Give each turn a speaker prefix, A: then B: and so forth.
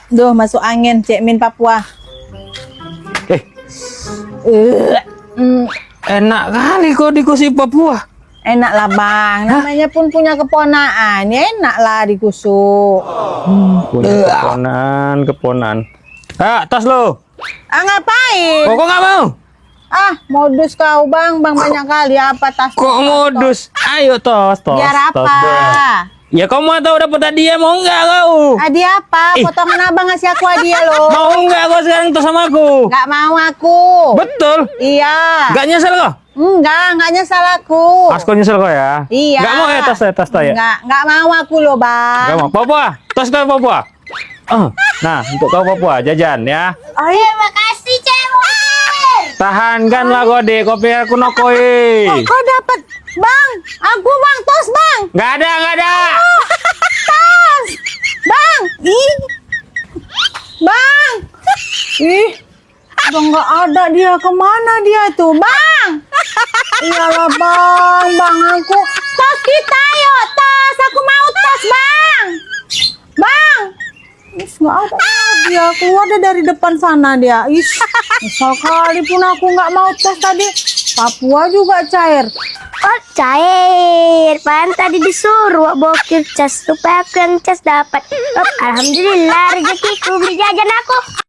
A: Duh, masuk angin, Cek Min Papua.
B: Eh,
A: Mm,
B: enak kali kau di kursi Papua.
A: Enak lah bang, namanya pun punya keponaan, ya enak lah dikusuk.
B: Punya keponan. Tas lo.
A: Ngapain?
B: Kok nggak mau?
A: Modus kau bang banyak kali apa tas?
B: Kok modus? Ayo tos.
A: Biar
B: tos,
A: apa?
B: Bang. Ya kau mau tahu dapat hadiah mau nggak kau?
A: Hadiah apa? Potongan abang ngasih aku hadiah loh.
B: Mau nggak kau sekarang tos sama aku?
A: Nggak mau aku.
B: Betul.
A: Iya.
B: Nggak nyesel kau?
A: Nggak nyesal aku.
B: Pas kau nyesel kau ya?
A: Iya.
B: Nggak mau ya tas ya?
A: Nggak mau aku loh bang.
B: Nggak mau. Papua, tos kau Papua. Nah, untuk kau Papua jajan ya.
C: Terima kasih, Cek.
B: Tahankanlah kau dek, kopi aku nokoi.
A: Kau dapat bang? Aku bang tos bang.
B: Nggak ada.
A: Tos bang. Bang. Udah nggak ada dia, kemana dia tuh bang? Iyalah bang aku tos kita yuk tos, aku mau tos bang. Nggak ada dia, keluar deh dari depan sana dia. Misal kali pun aku nggak mau tos tadi. Papua juga cair.
C: Oh, cair. Pan tadi disuruh bokir cas supaya aku yang cas dapat. Alhamdulillah rezekiku beli jajan aku.